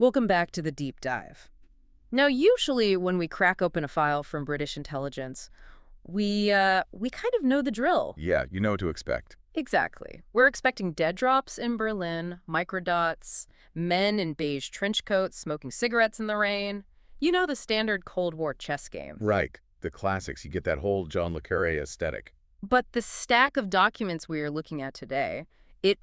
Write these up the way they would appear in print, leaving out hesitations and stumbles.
Welcome back to the deep dive. Now, usually when we crack open a file from British intelligence, we kind of know the drill. Yeah, you know what to expect. Exactly. We're expecting dead drops in Berlin, microdots, men in beige trench coats smoking cigarettes in the rain. You know, the standard Cold War chess game. Right. The classics. You get that whole John le Carré aesthetic. But the stack of documents we are looking at today, it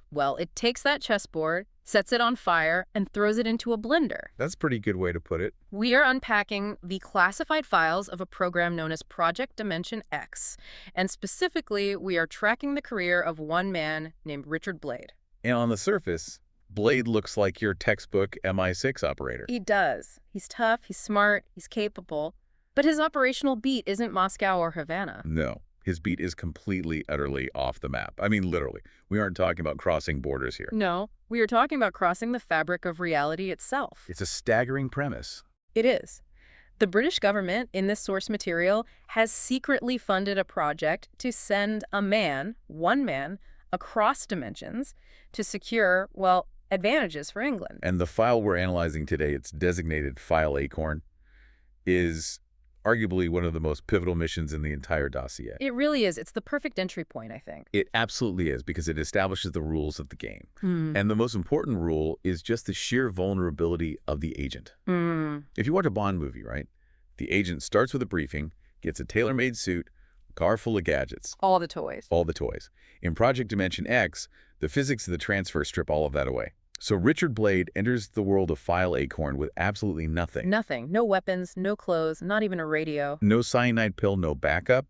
takes that chessboard, sets it on fire, and throws it into a blender. That's a pretty good way to put it. We are unpacking the classified files of a program known as Project Dimension X, and specifically, we are tracking the career of one man named Richard Blade. And on the surface, Blade looks like your textbook MI6 operator. He does. He's tough, he's smart, he's capable, but his operational beat isn't Moscow or Havana. No. His beat is completely, utterly off the map. I mean, literally. We aren't talking about crossing borders here. No, we are talking about crossing the fabric of reality itself. It's a staggering premise. It is. The British government, in this source material, has secretly funded a project to send one man, across dimensions to secure, advantages for England. And the file we're analyzing today, it's designated File Acorn, is arguably one of the most pivotal missions in the entire dossier. It really is. It's the perfect entry point, I think. It absolutely is, because it establishes the rules of the game. And the most important rule is just the sheer vulnerability of the agent. If you watch a Bond movie, right, the agent starts with a briefing, gets a tailor-made suit, a car full of gadgets. All the toys. All the toys. In Project Dimension X, the physics of the transfer strip all of that away. So Richard Blade enters the world of File Acorn with absolutely nothing. Nothing. No weapons, no clothes, not even a radio. No cyanide pill, no backup.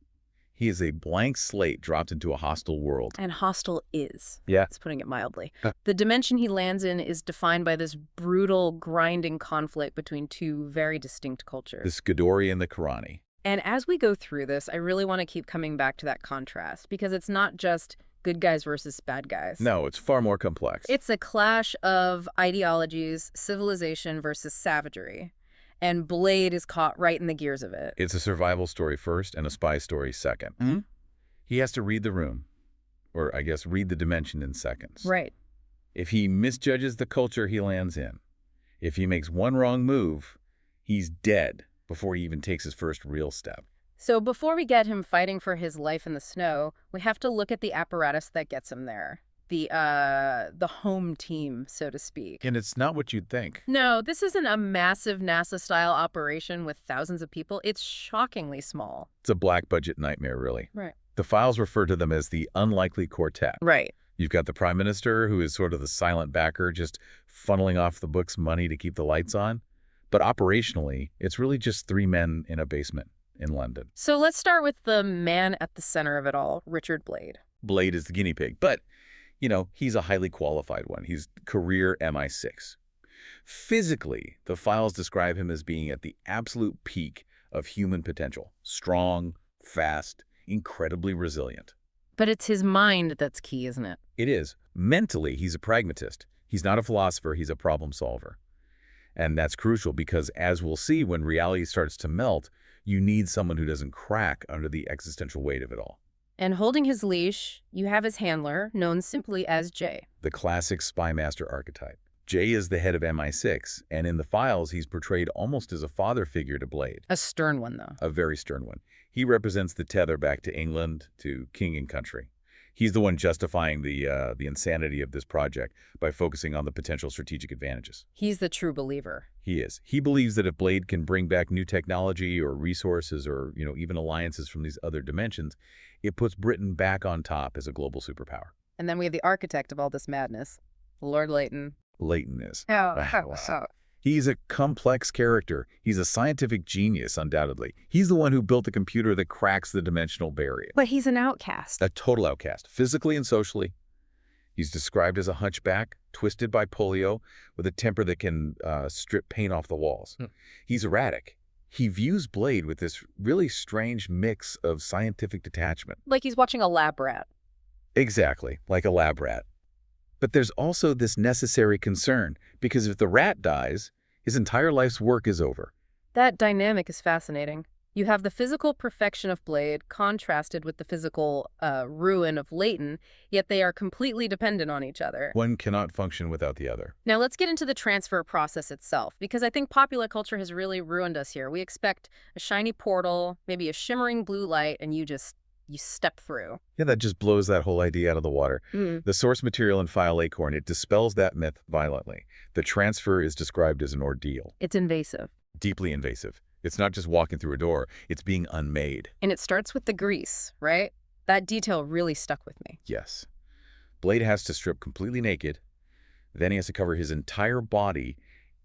He is a blank slate dropped into a hostile world. And hostile is. Yeah. That's putting it mildly. The dimension he lands in is defined by this brutal, grinding conflict between two very distinct cultures. The Scadori and the Karani. And as we go through this, I really want to keep coming back to that contrast, because it's not just good guys versus bad guys. No, it's far more complex. It's a clash of ideologies, civilization versus savagery. And Blade is caught right in the gears of it. It's a survival story first and a spy story second. He has to read the room, or I guess read the dimension in seconds. Right. If he misjudges the culture he lands in, if he makes one wrong move, he's dead before he even takes his first real step. So before we get him fighting for his life in the snow, we have to look at the apparatus that gets him there. The home team, so to speak. And it's not what you'd think. No, this isn't a massive NASA-style operation with thousands of people. It's shockingly small. It's a black budget nightmare, really. Right. The files refer to them as the unlikely quartet. Right. You've got the prime minister, who is sort of the silent backer, just funneling off the book's money to keep the lights on. But operationally, it's really just three men in a basement in London. So let's start with the man at the center of it all, Richard Blade. Blade is the guinea pig, but, you know, he's a highly qualified one. He's career MI6. Physically, the files describe him as being at the absolute peak of human potential. Strong, fast, incredibly resilient. But it's his mind that's key, isn't it? It is. Mentally, he's a pragmatist. He's not a philosopher, he's a problem solver. And that's crucial because, as we'll see, when reality starts to melt, you need someone who doesn't crack under the existential weight of it all. And holding his leash, you have his handler, known simply as J. The classic spy master archetype. J is the head of MI6, and in the files, he's portrayed almost as a father figure to Blade. A stern one, though. A very stern one. He represents the tether back to England, to king and country. He's the one justifying the insanity of this project by focusing on the potential strategic advantages. He's the true believer. He is. He believes that if Blade can bring back new technology or resources or, even alliances from these other dimensions, it puts Britain back on top as a global superpower. And then we have the architect of all this madness, Lord Leighton. Leighton is. So He's a complex character. He's a scientific genius, undoubtedly. He's the one who built the computer that cracks the dimensional barrier. But he's an outcast. A total outcast, physically and socially. He's described as a hunchback, twisted by polio, with a temper that can strip paint off the walls. He's erratic. He views Blade with this really strange mix of scientific detachment. Like he's watching a lab rat. Exactly, like a lab rat. But there's also this necessary concern, because if the rat dies, his entire life's work is over. That dynamic is fascinating. You have the physical perfection of Blade contrasted with the physical ruin of Leighton, yet they are completely dependent on each other. One cannot function without the other. Now let's get into the transfer process itself, because I think popular culture has really ruined us here. We expect a shiny portal, maybe a shimmering blue light, and you step through. Yeah, that just blows that whole idea out of the water. The source material in File Acorn, it dispels that myth violently. The transfer is described as an ordeal. It's invasive. Deeply invasive. It's not just walking through a door, it's being unmade. And it starts with the grease, right? That detail really stuck with me. Yes. Blade has to strip completely naked, then he has to cover his entire body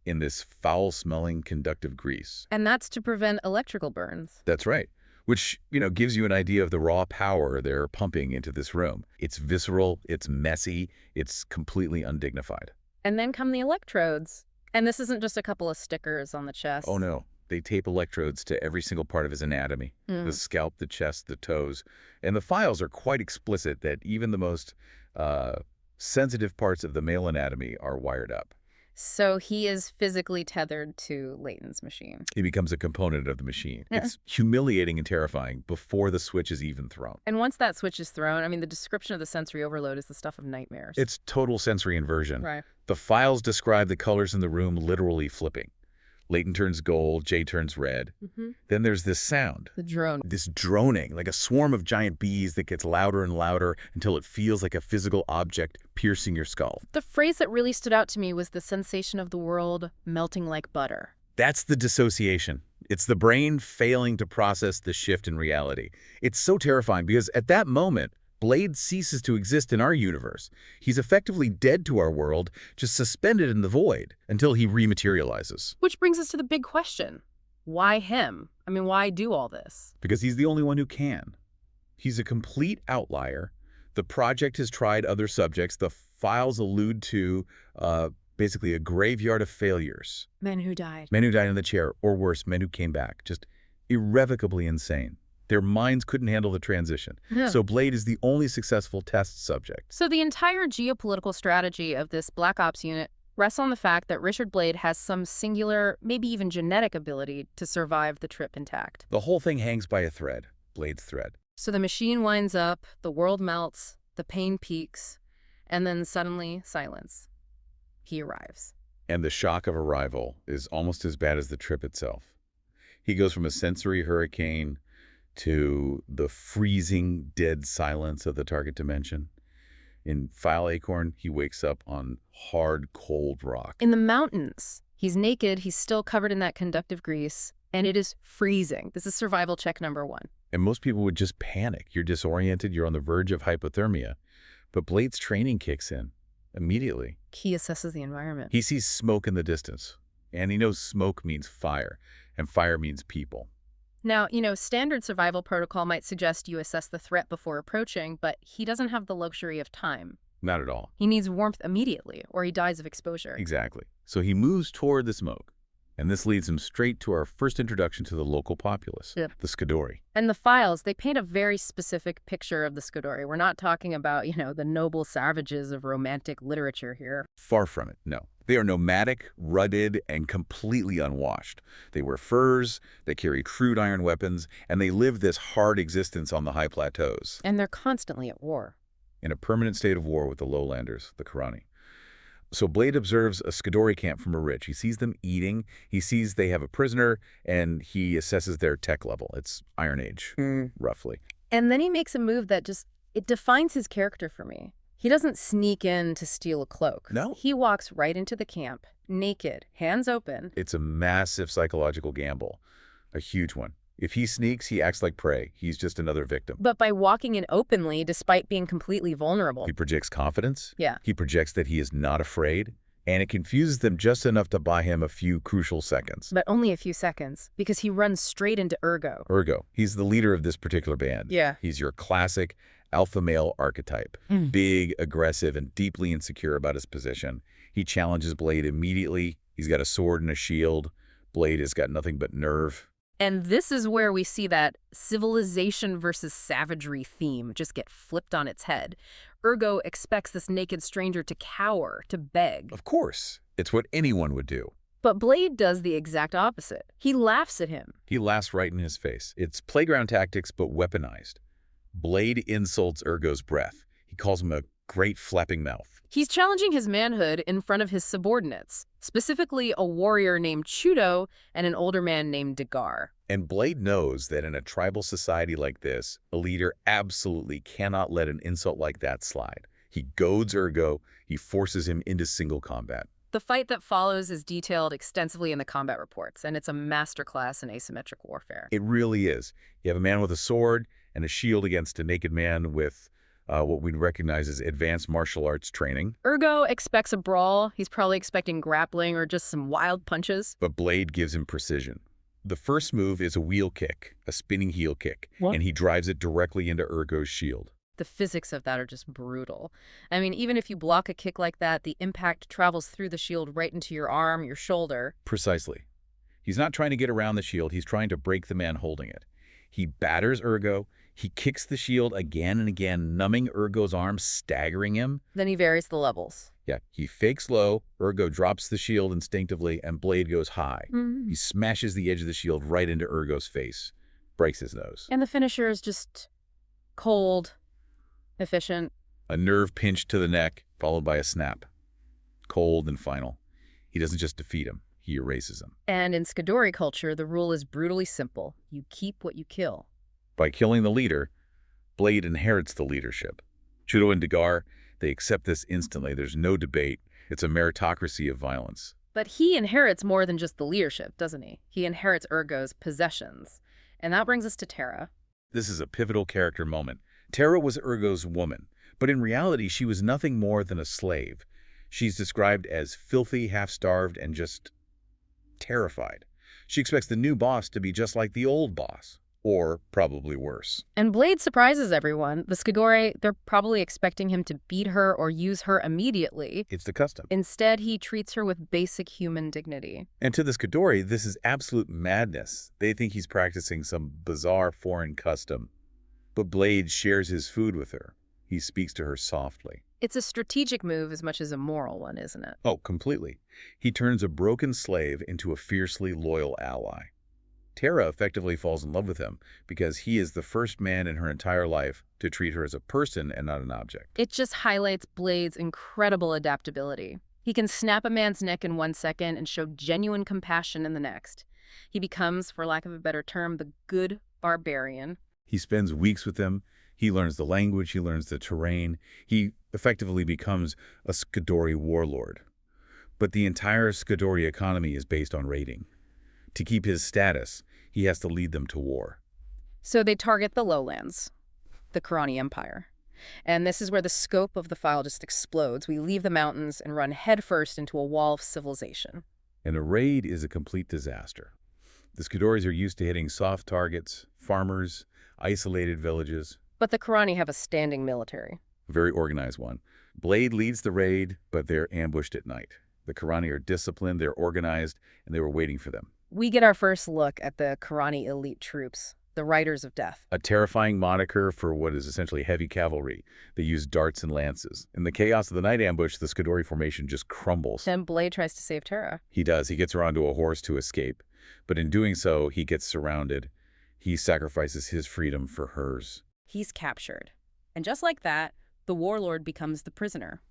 in this foul-smelling conductive grease. And that's to prevent electrical burns. That's right. Which, gives you an idea of the raw power they're pumping into this room. It's visceral, it's messy, it's completely undignified. And then come the electrodes. And this isn't just a couple of stickers on the chest. Oh no. They tape electrodes to every single part of his anatomy. The scalp, the chest, the toes. And the files are quite explicit that even the most sensitive parts of the male anatomy are wired up. So he is physically tethered to Leighton's machine. He becomes a component of the machine. It's humiliating and terrifying before the switch is even thrown. And once that switch is thrown, I mean, the description of the sensory overload is the stuff of nightmares. It's total sensory inversion. Right. The files describe the colors in the room literally flipping. Leighton turns gold, Jay turns red. Then there's this sound. The drone. This droning, like a swarm of giant bees that gets louder and louder until it feels like a physical object piercing your skull. The phrase that really stood out to me was the sensation of the world melting like butter. That's the dissociation. It's the brain failing to process the shift in reality. It's so terrifying because at that moment, Blade ceases to exist in our universe. He's effectively dead to our world, just suspended in the void until he rematerializes. Which brings us to the big question. Why him? I mean, why do all this? Because he's the only one who can. He's a complete outlier. The project has tried other subjects. The files allude to basically a graveyard of failures. Men who died. Men who died in the chair, or worse, men who came back. Just irrevocably insane. Their minds couldn't handle the transition. So Blade is the only successful test subject. So the entire geopolitical strategy of this Black Ops unit rests on the fact that Richard Blade has some singular, maybe even genetic ability to survive the trip intact. The whole thing hangs by a thread, Blade's thread. So the machine winds up, the world melts, the pain peaks, and then suddenly silence. He arrives. And the shock of arrival is almost as bad as the trip itself. He goes from a sensory hurricane to the freezing, dead silence of the target dimension. In File Acorn, he wakes up on hard, cold rock. In the mountains, he's naked, he's still covered in that conductive grease, and it is freezing. This is survival check number 1. And most people would just panic. You're disoriented, you're on the verge of hypothermia. But Blade's training kicks in immediately. He assesses the environment. He sees smoke in the distance, and he knows smoke means fire, and fire means people. Now, standard survival protocol might suggest you assess the threat before approaching, but he doesn't have the luxury of time. Not at all. He needs warmth immediately, or he dies of exposure. Exactly. So he moves toward the smoke. And this leads him straight to our first introduction to the local populace, the Scadori. And the files, they paint a very specific picture of the Scadori. We're not talking about, the noble savages of romantic literature here. Far from it, no. They are nomadic, rutted, and completely unwashed. They wear furs, they carry crude iron weapons, and they live this hard existence on the high plateaus. And they're constantly at war. In a permanent state of war with the lowlanders, the Karani. So Blade observes a Scadori camp from a ridge. He sees them eating, he sees they have a prisoner, and he assesses their tech level. It's Iron Age, roughly. And then he makes a move that it defines his character for me. He doesn't sneak in to steal a cloak. No. He walks right into the camp, naked, hands open. It's a massive psychological gamble, a huge one. If he sneaks, he acts like prey. He's just another victim. But by walking in openly, despite being completely vulnerable. He projects confidence. Yeah. He projects that he is not afraid. And it confuses them just enough to buy him a few crucial seconds. But only a few seconds, because he runs straight into Ergo. Ergo. He's the leader of this particular band. Yeah. He's your classic alpha male archetype. Big, aggressive, and deeply insecure about his position. He challenges Blade immediately. He's got a sword and a shield. Blade has got nothing but nerve. And this is where we see that civilization versus savagery theme just get flipped on its head. Ergo expects this naked stranger to cower, to beg. Of course. It's what anyone would do. But Blade does the exact opposite. He laughs at him. He laughs right in his face. It's playground tactics, but weaponized. Blade insults Ergo's breath. He calls him a great flapping mouth. He's challenging his manhood in front of his subordinates, specifically a warrior named Chudo and an older man named Dagar. And Blade knows that in a tribal society like this, a leader absolutely cannot let an insult like that slide. He goads Ergo, he forces him into single combat. The fight that follows is detailed extensively in the combat reports, and it's a masterclass in asymmetric warfare. It really is. You have a man with a sword and a shield against a naked man with what we'd recognize as advanced martial arts training. Ergo expects a brawl. He's probably expecting grappling or just some wild punches. But Blade gives him precision. The first move is a wheel kick, a spinning heel kick, and he drives it directly into Ergo's shield. The physics of that are just brutal. I mean, even if you block a kick like that, the impact travels through the shield right into your arm, your shoulder. Precisely. He's not trying to get around the shield, he's trying to break the man holding it. He batters Ergo, he kicks the shield again and again, numbing Ergo's arm, staggering him. Then he varies the levels. Yeah, he fakes low, Ergo drops the shield instinctively, and Blade goes high. He smashes the edge of the shield right into Ergo's face, breaks his nose. And the finisher is just cold, efficient. A nerve pinch to the neck, followed by a snap. Cold and final. He doesn't just defeat him, he erases him. And in Scadori culture, the rule is brutally simple. You keep what you kill. By killing the leader, Blade inherits the leadership. Chudo and Dagar, they accept this instantly. There's no debate. It's a meritocracy of violence. But he inherits more than just the leadership, doesn't he? He inherits Ergo's possessions. And that brings us to Tera. This is a pivotal character moment. Tera was Ergo's woman, but in reality she was nothing more than a slave. She's described as filthy, half-starved, and just terrified. She expects the new boss to be just like the old boss, or probably worse. And Blade surprises everyone. The Scadori, they're probably expecting him to beat her or use her immediately. It's the custom. Instead, he treats her with basic human dignity. And to the Scadori, this is absolute madness. They think he's practicing some bizarre foreign custom. But Blade shares his food with her. He speaks to her softly. It's a strategic move as much as a moral one, isn't it? Oh, completely. He turns a broken slave into a fiercely loyal ally. Tera effectively falls in love with him because he is the first man in her entire life to treat her as a person and not an object. It just highlights Blade's incredible adaptability. He can snap a man's neck in 1 second and show genuine compassion in the next. He becomes, for lack of a better term, the good barbarian. He spends weeks with them. He learns the language. He learns the terrain. He effectively becomes a Scadori warlord. But the entire Scadori economy is based on raiding. To keep his status, he has to lead them to war. So they target the lowlands, the Karani Empire. And this is where the scope of the file just explodes. We leave the mountains and run headfirst into a wall of civilization. And a raid is a complete disaster. The Scadoris are used to hitting soft targets, farmers, isolated villages. But the Karani have a standing military. A very organized one. Blade leads the raid, but they're ambushed at night. The Karani are disciplined, they're organized, and they were waiting for them. We get our first look at the Karani elite troops, the Riders of Death. A terrifying moniker for what is essentially heavy cavalry. They use darts and lances. In the chaos of the night ambush, the Scadori formation just crumbles. Then Blade tries to save Tera. He does. He gets her onto a horse to escape. But in doing so, he gets surrounded. He sacrifices his freedom for hers. He's captured. And just like that, the warlord becomes the prisoner.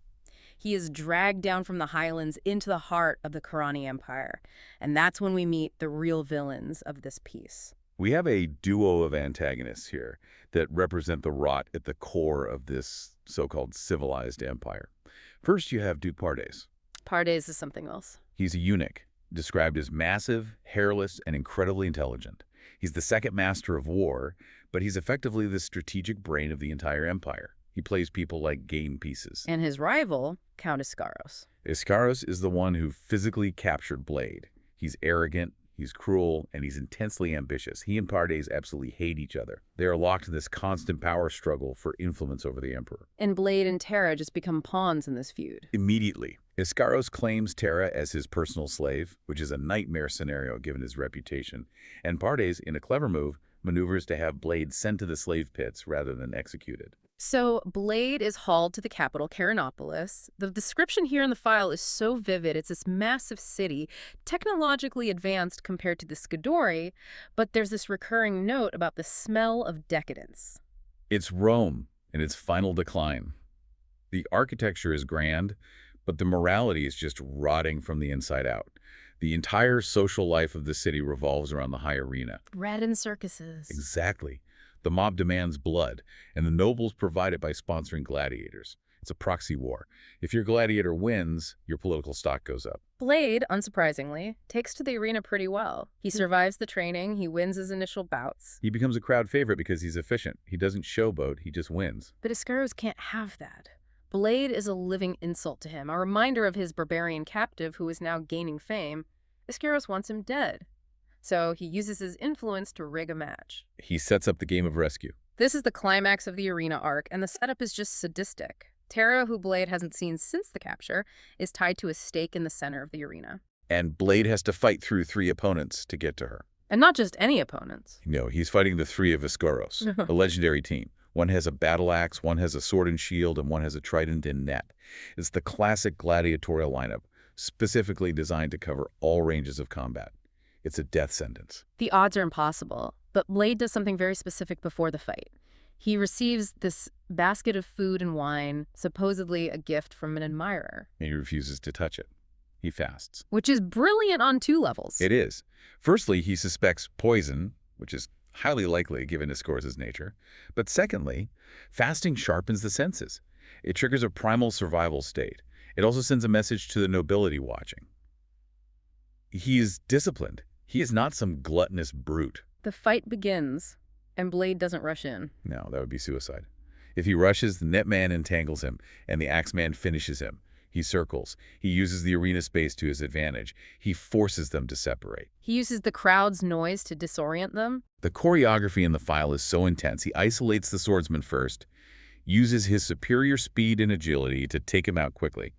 He is dragged down from the highlands into the heart of the Karani Empire. And that's when we meet the real villains of this piece. We have a duo of antagonists here that represent the rot at the core of this so-called civilized empire. First, you have Duke Pardes. Pardes is something else. He's a eunuch, described as massive, hairless, and incredibly intelligent. He's the second master of war, but he's effectively the strategic brain of the entire empire. He plays people like game pieces. And his rival, Count Iscaros. Iscaros is the one who physically captured Blade. He's arrogant, he's cruel, and he's intensely ambitious. He and Pardes absolutely hate each other. They are locked in this constant power struggle for influence over the emperor. And Blade and Tera just become pawns in this feud. Immediately, Iscaros claims Tera as his personal slave, which is a nightmare scenario given his reputation. And Pardes, in a clever move, maneuvers to have Blade sent to the slave pits rather than executed. So Blade is hauled to the capital, Karanopolis. The description here in the file is so vivid. It's this massive city, technologically advanced compared to the Scadori, but there's this recurring note about the smell of decadence. It's Rome in its final decline. The architecture is grand, but the morality is just rotting from the inside out. The entire social life of the city revolves around the high arena. Bread and circuses. Exactly. The mob demands blood, and the nobles provide it by sponsoring gladiators. It's a proxy war. If your gladiator wins, your political stock goes up. Blade, unsurprisingly, takes to the arena pretty well. He survives the training, he wins his initial bouts. He becomes a crowd favorite because he's efficient. He doesn't showboat, he just wins. But Iscaros can't have that. Blade is a living insult to him, a reminder of his barbarian captive who is now gaining fame. Iscaros wants him dead. So he uses his influence to rig a match. He sets up the game of rescue. This is the climax of the arena arc, and the setup is just sadistic. Tera, who Blade hasn't seen since the capture, is tied to a stake in the center of the arena. And Blade has to fight through 3 opponents to get to her. And not just any opponents. No, he's fighting the 3 of Iscaros, a legendary team. One has a battle axe, one has a sword and shield, and one has a trident and net. It's the classic gladiatorial lineup, specifically designed to cover all ranges of combat. It's a death sentence. The odds are impossible, but Blade does something very specific before the fight. He receives this basket of food and wine, supposedly a gift from an admirer. And he refuses to touch it. He fasts. Which is brilliant on 2 levels. It is. Firstly, he suspects poison, which is highly likely given Iscaros' nature. But secondly, fasting sharpens the senses. It triggers a primal survival state. It also sends a message to the nobility watching. He is disciplined. He is not some gluttonous brute. The fight begins, and Blade doesn't rush in. No, that would be suicide. If he rushes, the Netman entangles him, and the Axeman finishes him. He circles. He uses the arena space to his advantage. He forces them to separate. He uses the crowd's noise to disorient them. The choreography in the file is so intense. He isolates the swordsman first, uses his superior speed and agility to take him out quickly.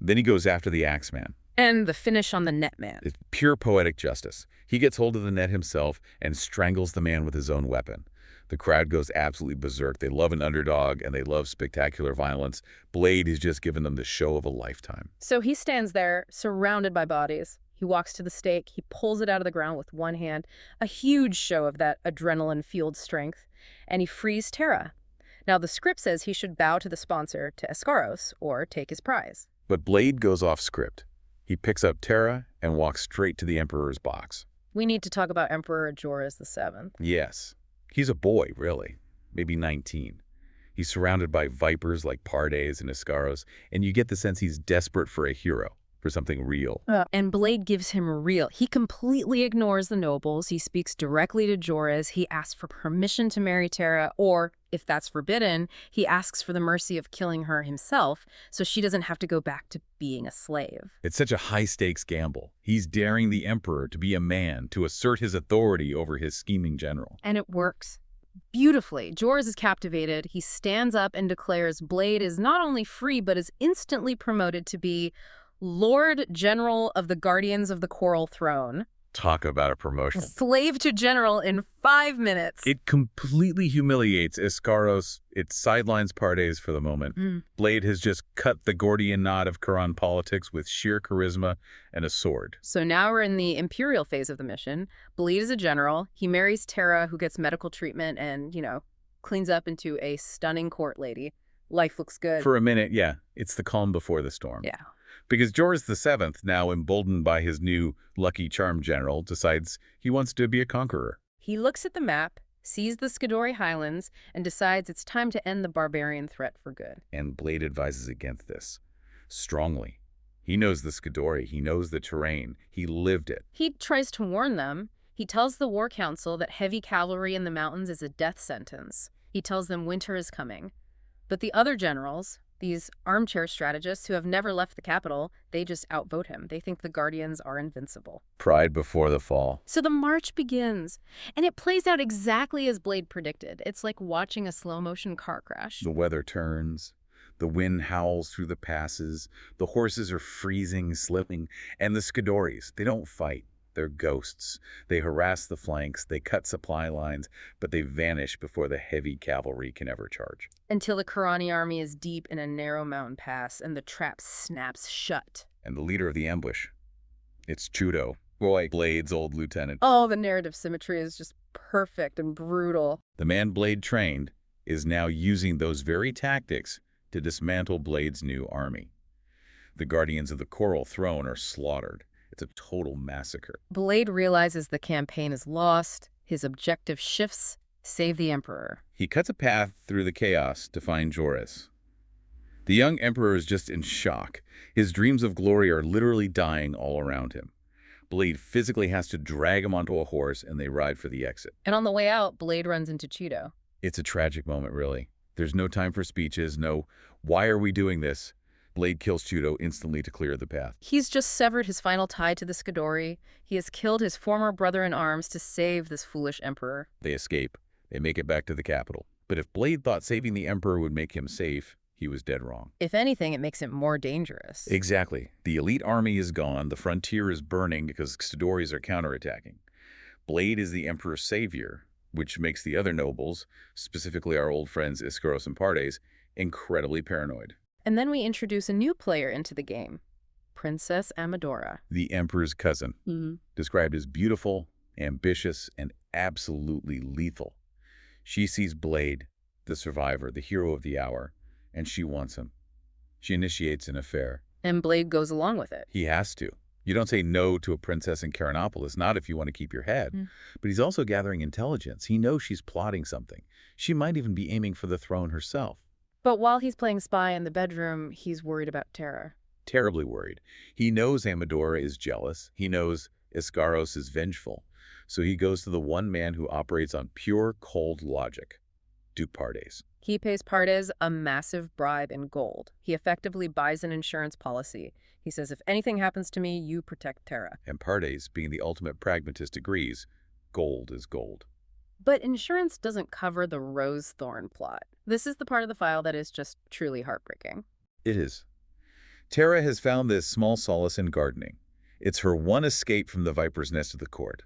Then he goes after the Axeman. And the finish on the Netman. It's pure poetic justice. He gets hold of the net himself and strangles the man with his own weapon. The crowd goes absolutely berserk. They love an underdog, and they love spectacular violence. Blade has just given them the show of a lifetime. So he stands there, surrounded by bodies. He walks to the stake. He pulls it out of the ground with one hand, a huge show of that adrenaline-fueled strength. And he frees Tera. Now, the script says he should bow to the sponsor, to Iscaros, or take his prize. But Blade goes off script. He picks up Tera and walks straight to the Emperor's box. We need to talk about Emperor Joras VII. Yes. He's a boy, really. Maybe 19. He's surrounded by vipers like Pardes and Iscaros, and you get the sense he's desperate for a hero, for something real. And Blade gives him real. He completely ignores the nobles. He speaks directly to Joras. He asks for permission to marry Tera, or, if that's forbidden, he asks for the mercy of killing her himself so she doesn't have to go back to being a slave. It's such a high-stakes gamble. He's daring the Emperor to be a man, to assert his authority over his scheming general. And it works beautifully. Joras is captivated. He stands up and declares Blade is not only free, but is instantly promoted to be Lord General of the Guardians of the Coral Throne. Talk about a promotion. Slave to general in 5 minutes. It completely humiliates Iscaros. It sidelines Pardes for the moment. Blade has just cut the Gordian knot of Karan politics with sheer charisma and a sword. So now we're in the imperial phase of the mission. Blade is a general. He marries Tera, who gets medical treatment and, cleans up into a stunning court lady. Life looks good. For a minute, yeah. It's the calm before the storm. Yeah. Because Joras VII, now emboldened by his new Lucky Charm general, decides he wants to be a conqueror. He looks at the map, sees the Scadori highlands, and decides it's time to end the barbarian threat for good. And Blade advises against this. Strongly. He knows the Scadori. He knows the terrain. He lived it. He tries to warn them. He tells the war council that heavy cavalry in the mountains is a death sentence. He tells them winter is coming. But the other generals, these armchair strategists who have never left the capital, they just outvote him. They think the Guardians are invincible. Pride before the fall. So the march begins, and it plays out exactly as Blade predicted. It's like watching a slow-motion car crash. The weather turns. The wind howls through the passes. The horses are freezing, slipping. And the Scadoris, they don't fight. They're ghosts. They harass the flanks, they cut supply lines, but they vanish before the heavy cavalry can ever charge. Until the Karani army is deep in a narrow mountain pass and the trap snaps shut. And the leader of the ambush, it's Chudo, Roy Blade's old lieutenant. Oh, the narrative symmetry is just perfect and brutal. The man Blade trained is now using those very tactics to dismantle Blade's new army. The Guardians of the Coral Throne are slaughtered. It's a total massacre. Blade realizes the campaign is lost. His objective shifts: save the Emperor. He cuts a path through the chaos to find Joris. The young Emperor is just in shock. His dreams of glory are literally dying all around him. Blade physically has to drag him onto a horse, and they ride for the exit. And on the way out, Blade runs into Cheeto. It's a tragic moment, really. There's no time for speeches, no, why are we doing this? Blade kills Chudo instantly to clear the path. He's just severed his final tie to the Scadori. He has killed his former brother-in-arms to save this foolish Emperor. They escape. They make it back to the capital. But if Blade thought saving the Emperor would make him safe, he was dead wrong. If anything, it makes it more dangerous. Exactly. The elite army is gone. The frontier is burning because Scadoris are counterattacking. Blade is the Emperor's savior, which makes the other nobles, specifically our old friends Iskaros and Pardes, incredibly paranoid. And then we introduce a new player into the game, Princess Amadora. The Emperor's cousin, described as beautiful, ambitious, and absolutely lethal. She sees Blade, the survivor, the hero of the hour, and she wants him. She initiates an affair. And Blade goes along with it. He has to. You don't say no to a princess in Karanopolis, not if you want to keep your head. But he's also gathering intelligence. He knows she's plotting something. She might even be aiming for the throne herself. But while he's playing spy in the bedroom, he's worried about Tera. Terribly worried. He knows Amadora is jealous. He knows Iskaros is vengeful. So he goes to the one man who operates on pure, cold logic, Duke Pardes. He pays Pardes a massive bribe in gold. He effectively buys an insurance policy. He says, if anything happens to me, you protect Tera. And Pardes, being the ultimate pragmatist, agrees. Gold is gold. But insurance doesn't cover the Rose Thorn plot. This is the part of the file that is just truly heartbreaking. It is. Tera has found this small solace in gardening. It's her one escape from the viper's nest of the court.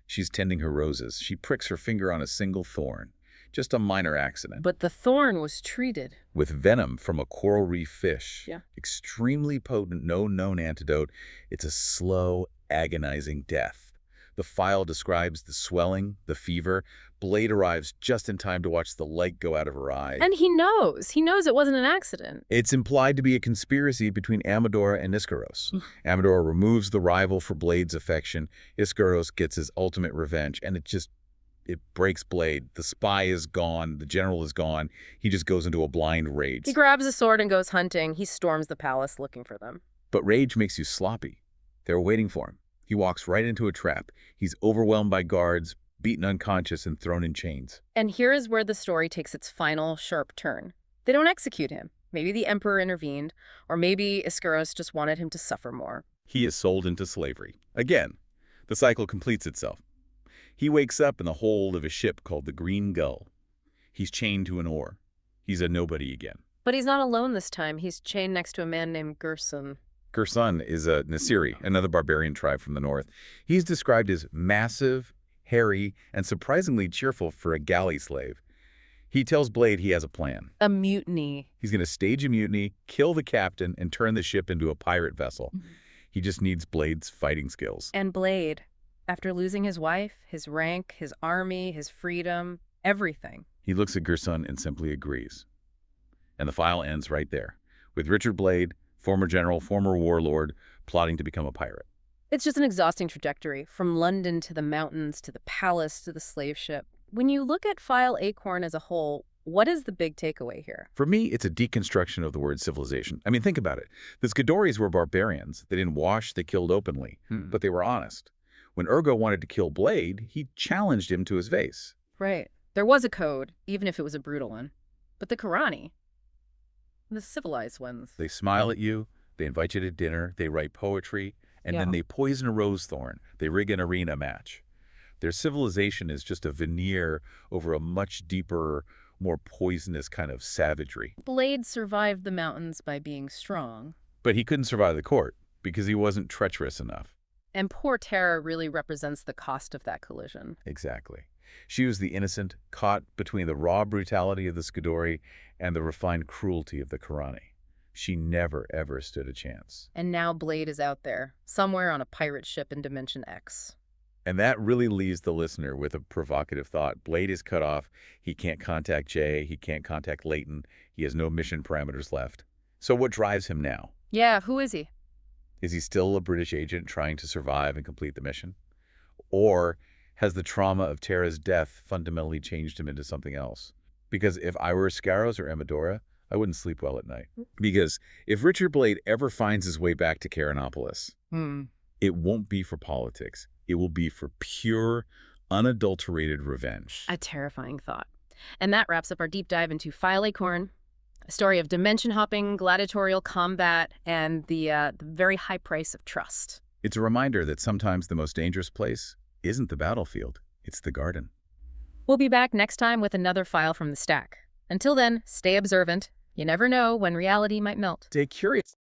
She's tending her roses. She pricks her finger on a single thorn. Just a minor accident. But the thorn was treated with venom from a coral reef fish. Yeah. Extremely potent, no known antidote. It's a slow, agonizing death. The file describes the swelling, the fever. Blade arrives just in time to watch the light go out of her eye. And he knows. He knows it wasn't an accident. It's implied to be a conspiracy between Amadora and Iskaros. Amadora removes the rival for Blade's affection. Iskaros gets his ultimate revenge, and it breaks Blade. The spy is gone. The general is gone. He just goes into a blind rage. He grabs a sword and goes hunting. He storms the palace looking for them. But rage makes you sloppy. They're waiting for him. He walks right into a trap. He's overwhelmed by guards, beaten unconscious, and thrown in chains. And here is where the story takes its final sharp turn. They don't execute him. Maybe the Emperor intervened, or maybe Iskaros just wanted him to suffer more. He is sold into slavery. Again, the cycle completes itself. He wakes up in the hold of a ship called the Green Gull. He's chained to an oar. He's a nobody again. But he's not alone this time. He's chained next to a man named Gerson. Gerson is a Nasiri, another barbarian tribe from the north. He's described as massive, hairy, and surprisingly cheerful for a galley slave. He tells Blade he has a plan. A mutiny. He's going to stage a mutiny, kill the captain, and turn the ship into a pirate vessel. He just needs Blade's fighting skills. And Blade, after losing his wife, his rank, his army, his freedom, everything. He looks at Gerson and simply agrees. And the file ends right there, with Richard Blade, former general, former warlord, plotting to become a pirate. It's just an exhausting trajectory, from London to the mountains, to the palace, to the slave ship. When you look at File Acorn as a whole, what is the big takeaway here? For me, it's a deconstruction of the word civilization. I mean, think about it. The Scadoris were barbarians. They didn't wash, they killed openly, but they were honest. When Ergo wanted to kill Blade, he challenged him to his face. Right. There was a code, even if it was a brutal one. But the Karani, the civilized ones. They smile at you, they invite you to dinner, they write poetry, and then they poison a rose thorn. They rig an arena match. Their civilization is just a veneer over a much deeper, more poisonous kind of savagery. Blade survived the mountains by being strong. But he couldn't survive the court because he wasn't treacherous enough. And poor Tera really represents the cost of that collision. Exactly. She was the innocent, caught between the raw brutality of the Scadori and the refined cruelty of the Karani. She never, ever stood a chance. And now Blade is out there, somewhere on a pirate ship in Dimension X. And that really leaves the listener with a provocative thought. Blade is cut off. He can't contact Jay. He can't contact Leighton. He has no mission parameters left. So what drives him now? Yeah, who is he? Is he still a British agent trying to survive and complete the mission? Or has the trauma of Tera's death fundamentally changed him into something else? Because if I were Scaros or Amadora, I wouldn't sleep well at night. Because if Richard Blade ever finds his way back to Karanopolis, it won't be for politics. It will be for pure, unadulterated revenge. A terrifying thought. And that wraps up our deep dive into File Acorn, a story of dimension hopping, gladiatorial combat, and the very high price of trust. It's a reminder that sometimes the most dangerous place isn't the battlefield, it's the garden. We'll be back next time with another file from the stack. Until then, stay observant. You never know when reality might melt. Stay curious.